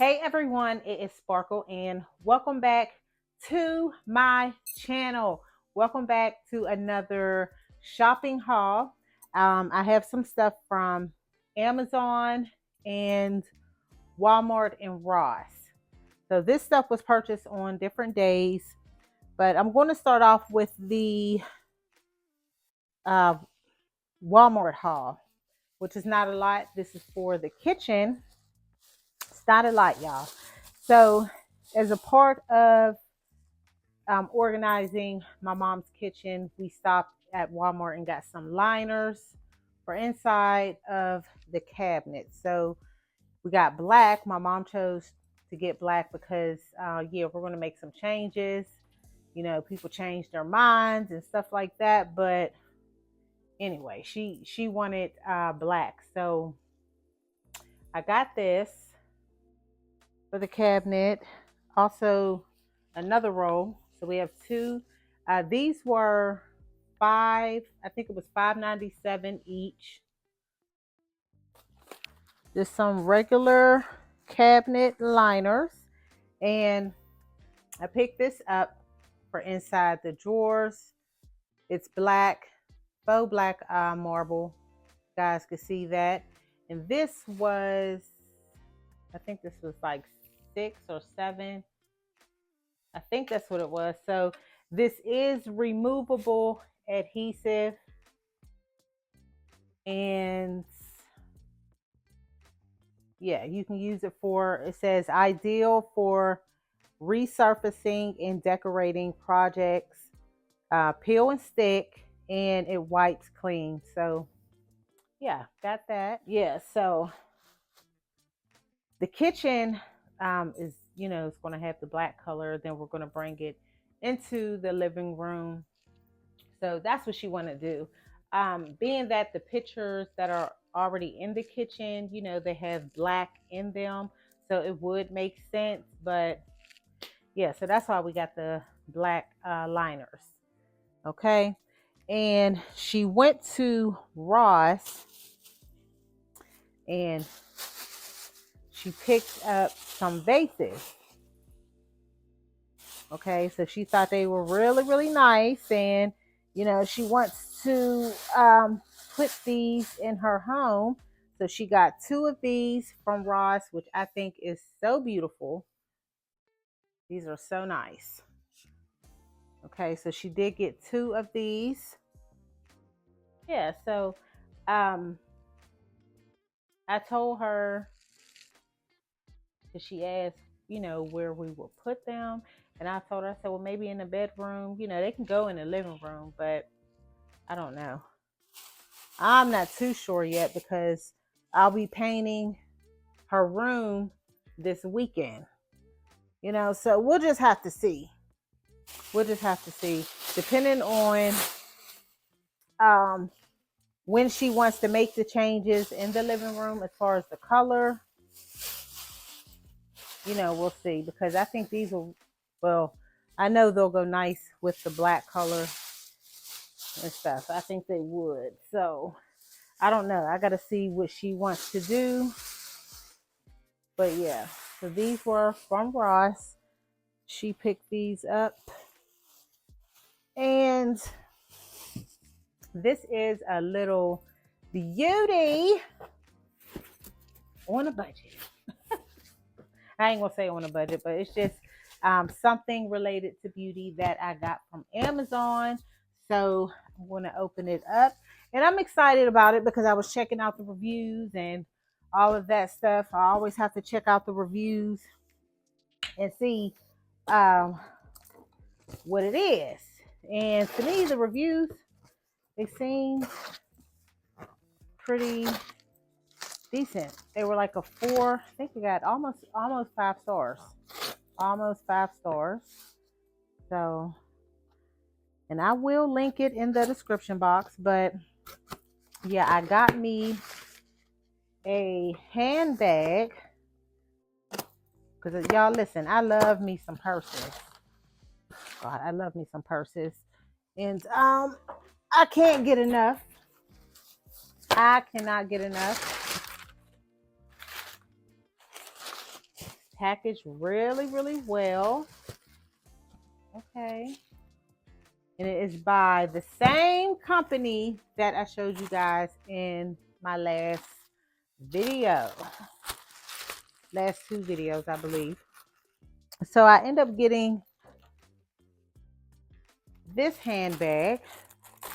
Hey everyone, it is Sparkle and welcome back to my channel. Welcome back to another shopping haul. I have some stuff from Amazon and Walmart and Ross. So this stuff was purchased on different days, but I'm going to start off with the uh, Walmart haul, which is not a lot. This is for the kitchen. It's not a lot, y'all. So as a part of organizing my mom's kitchen, we stopped at Walmart and got some liners for inside of the cabinet. So we got black. My mom chose to get black because, yeah, we're going to make some changes. You know, people change their minds and stuff like that. But anyway, she wanted black. So I got this for the cabinet. Also, another roll. So we have two. These were I think it was $5.97 each. Just some regular cabinet liners. And I picked this up for inside the drawers. It's black, faux black marble. You guys can see that. And this was, I think this was like 6 or 7. I think that's what it was. So this is removable adhesive, and yeah, you can use it for, it says ideal for resurfacing and decorating projects, peel and stick, and it wipes clean. So yeah, got that. Yeah, so the kitchen is, it's going to have the black color. Then we're going to bring it into the living room. So that's what she want to do. Being that the pictures that are already in the kitchen, they have black in them. So it would make sense. But yeah, so that's why we got the black liners. Okay. And she went to Ross and she picked up some vases. Okay. So she thought they were really, really nice. And, she wants to put these in her home. So she got 2 of these from Ross, which I think is so beautiful. These are so nice. Okay, so she did get 2 of these. Yeah, so I told her, because she asked, where we would put them. And I told her, I said, well, maybe in the bedroom. They can go in the living room, but I don't know. I'm not too sure yet because I'll be painting her room this weekend. So we'll just have to see. Depending on when she wants to make the changes in the living room as far as the color. We'll see, because I think these will, well, I know they'll go nice with the black color and stuff. I think they would. So I don't know. I got to see what she wants to do. But yeah, so these were from Ross. She picked these up. And this is a little beauty on a budget. I ain't gonna say on a budget, but it's just something related to beauty that I got from Amazon. So I'm gonna open it up, and I'm excited about it because I was checking out the reviews and all of that stuff. I always have to check out the reviews and see what it is. And to me, the reviews, they seem pretty decent. They were like a 4. I think we got almost 5 stars. Almost 5 stars. So, and I will link it in the description box. But yeah, I got me a handbag because y'all listen, I love me some purses. God, I love me some purses, and I can't get enough. I cannot get enough. packaged really, really well. Okay. And it is by the same company that I showed you guys in my last video. Last two videos, I believe. So I end up getting this handbag.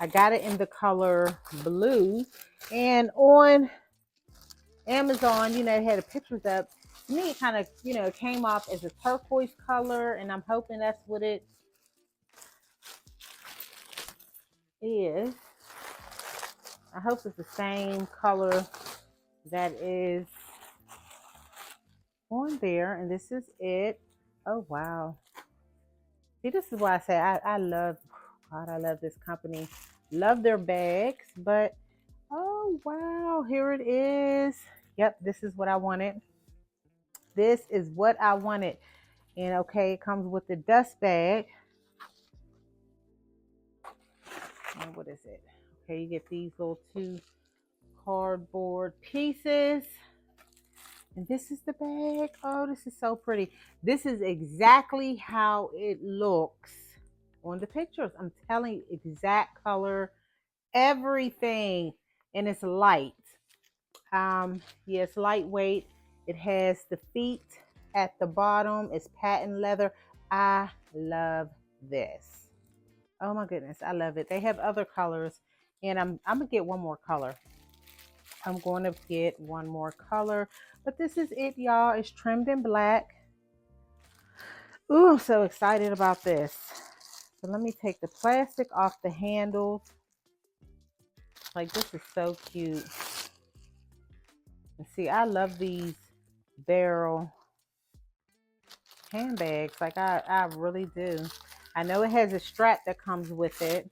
I got it in the color blue. And on Amazon, you know, it had the pictures up. To me, it kind of, you know, came off as a turquoise color. And I'm hoping that's what it is. I hope it's the same color that is on there. And this is it. Oh, wow. See, this is why I say I love, God, I love this company. Love their bags. But, oh, wow, here it is. Yep, this is what I wanted. This is what I wanted. And, okay, it comes with the dust bag. And what is it? Okay, you get these little two cardboard pieces. And this is the bag. Oh, this is so pretty. This is exactly how it looks on the pictures. I'm telling you, exact color, everything. And it's light. Yeah, it's lightweight. It has the feet at the bottom. It's patent leather. I love this. Oh my goodness, I love it. They have other colors, and I'm gonna get one more color. I'm going to get one more color, but this is it, y'all. It's trimmed in black. Ooh, I'm so excited about this. So let me take the plastic off the handles. Like, this is so cute. And see, I love these barrel handbags. Like, I really do. I know it has a strap that comes with it.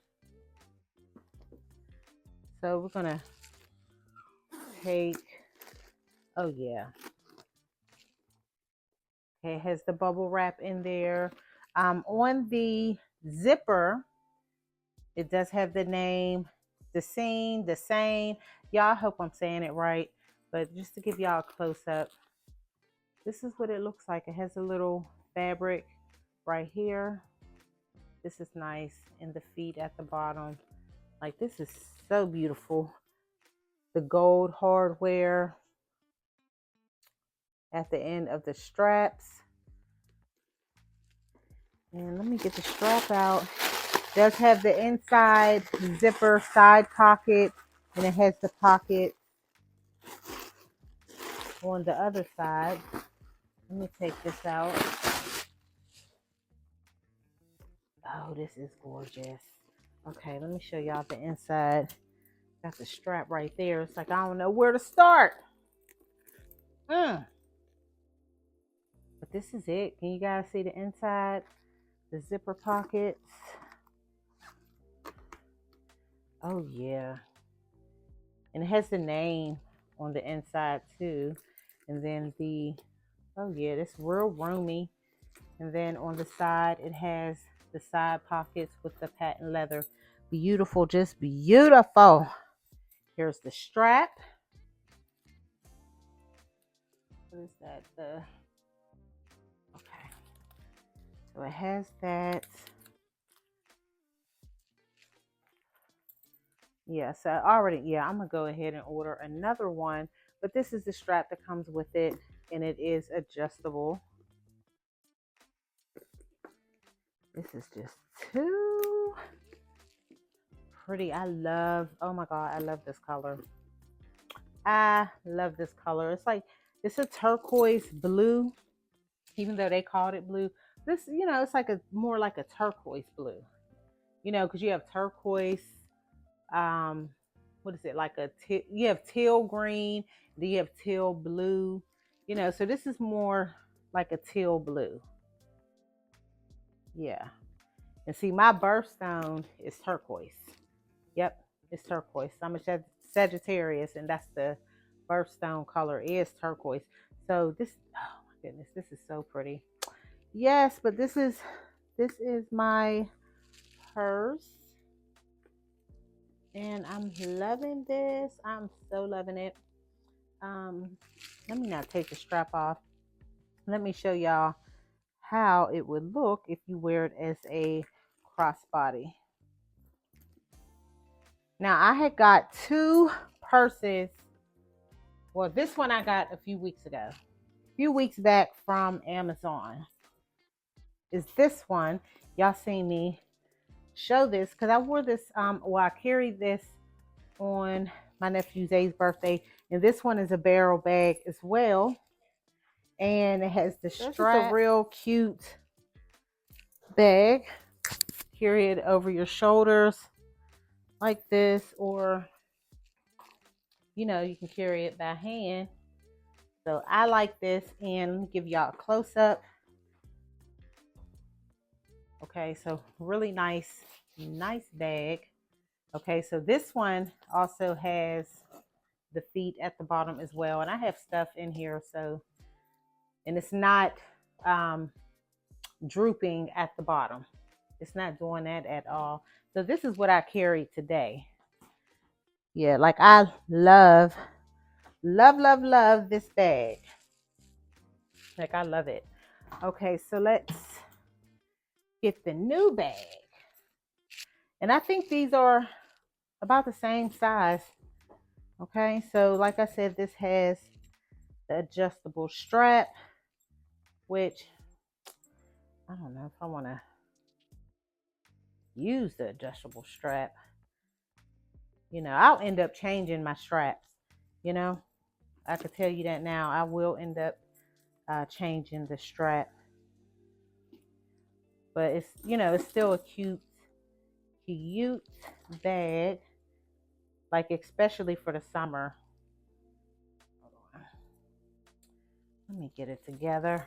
So we're gonna take, oh yeah. Okay, it has the bubble wrap in there. On the zipper, it does have the name, the same. Y'all, I hope I'm saying it right. But just to give y'all a close up, this is what it looks like. It has a little fabric right here. This is nice. And the feet at the bottom. Like, this is so beautiful. The gold hardware at the end of the straps. And let me get the strap out. It does have the inside zipper side pocket, and it has the pocket on the other side. Let me take this out. Oh, this is gorgeous. Okay, let me show y'all the inside. Got the strap right there. It's like I don't know where to start. But this is it. Can you guys see the inside? The zipper pockets. Oh, yeah. And it has the name on the inside, too. And then the, oh, yeah, it's real roomy. And then on the side, it has the side pockets with the patent leather. Beautiful, just beautiful. Here's the strap. What is that? Okay. So it has that. Yeah, so I'm going to go ahead and order another one. But this is the strap that comes with it, and it is adjustable. This is just too pretty. Oh my God, I love this color. I love this color. It's like, it's a turquoise blue, even though they called it blue. This, you know, it's like more like a turquoise blue, you know, because you have turquoise, what is it, like you have teal green, then you have teal blue, you know, so this is more like a teal blue. Yeah. And see, my birthstone is turquoise. Yep, it's turquoise. I'm a Sagittarius, and that's the birthstone color is turquoise. So this, oh my goodness, this is so pretty. Yes, but this is my purse. And I'm loving this. I'm so loving it. Let me not take the strap off. let me show y'all how it would look if you wear it as a crossbody. Now I had got 2 purses. Well, this one I got a few weeks ago. A few weeks back from Amazon. Is this one. Y'all seen me show this because I wore this, I carried this on my nephew's 8th birthday. And this one is a barrel bag as well. And it has the strap. This is a real cute bag. Carry it over your shoulders like this, or you know, you can carry it by hand. So I like this, and let me give y'all a close-up. Okay, so really nice bag. Okay, so this one also has the feet at the bottom as well, and I have stuff in here, so, and it's not drooping at the bottom. It's not doing that at all. So this is what I carried today. Yeah, like I love this bag. Like I love it. Okay, so let's get the new bag. And I think these are about the same size. Okay, so like I said, this has the adjustable strap, which I don't know if I want to use the adjustable strap. You know, I'll end up changing my straps. You know, I could tell you that now. I will end up changing the strap. But it's, you know, it's still a cute bag. Like, especially for the summer. Hold on. Let me get it together.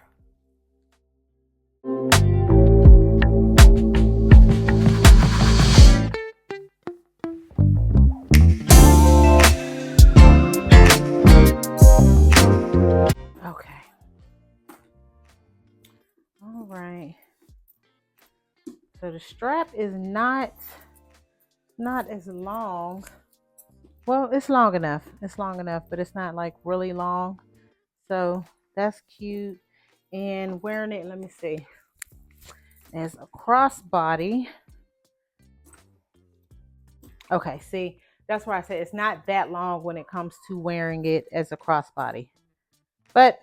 Okay. All right. So the strap is not as long. Well, it's long enough. It's long enough, but it's not like really long. So that's cute. And wearing it, let me see, as a crossbody. Okay, see, that's why I said it's not that long when it comes to wearing it as a crossbody. But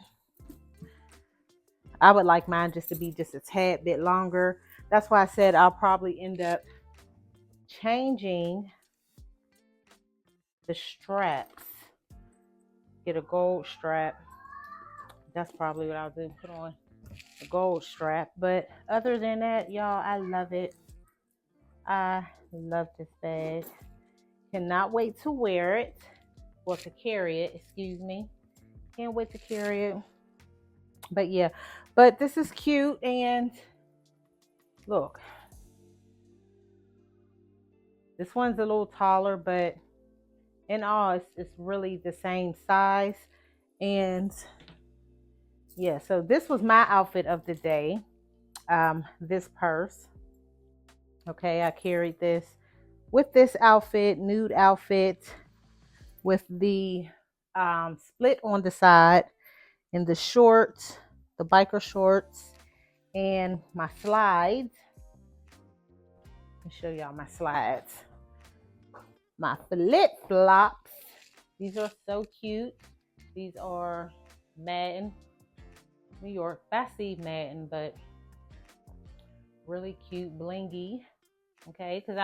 I would like mine just to be just a tad bit longer. That's why I said I'll probably end up changing the straps. Get a gold strap. That's probably what I'll do. Put on a gold strap. But other than that, y'all, I love it. I love this bag. Cannot wait to wear it. Or to carry it, excuse me. Can't wait to carry it. But yeah, but this is cute. And look, this one's a little taller, but in all, it's really the same size. And yeah, so this was my outfit of the day. This purse. Okay, I carried this with this outfit, nude outfit, with the split on the side, and the shorts, the biker shorts, and my slides. Let me show y'all my slides. My flip flops. These are so cute. These are Madden, New York, by Steve Madden, but really cute, blingy. Okay, because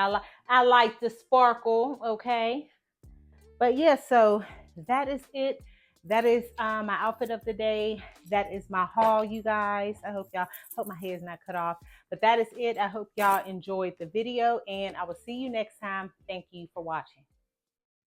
I like the sparkle. Okay, but yeah, so that is it. That is my outfit of the day. That is my haul, you guys. I hope my hair is not cut off. But that is it. I hope y'all enjoyed the video, and I will see you next time. Thank you for watching.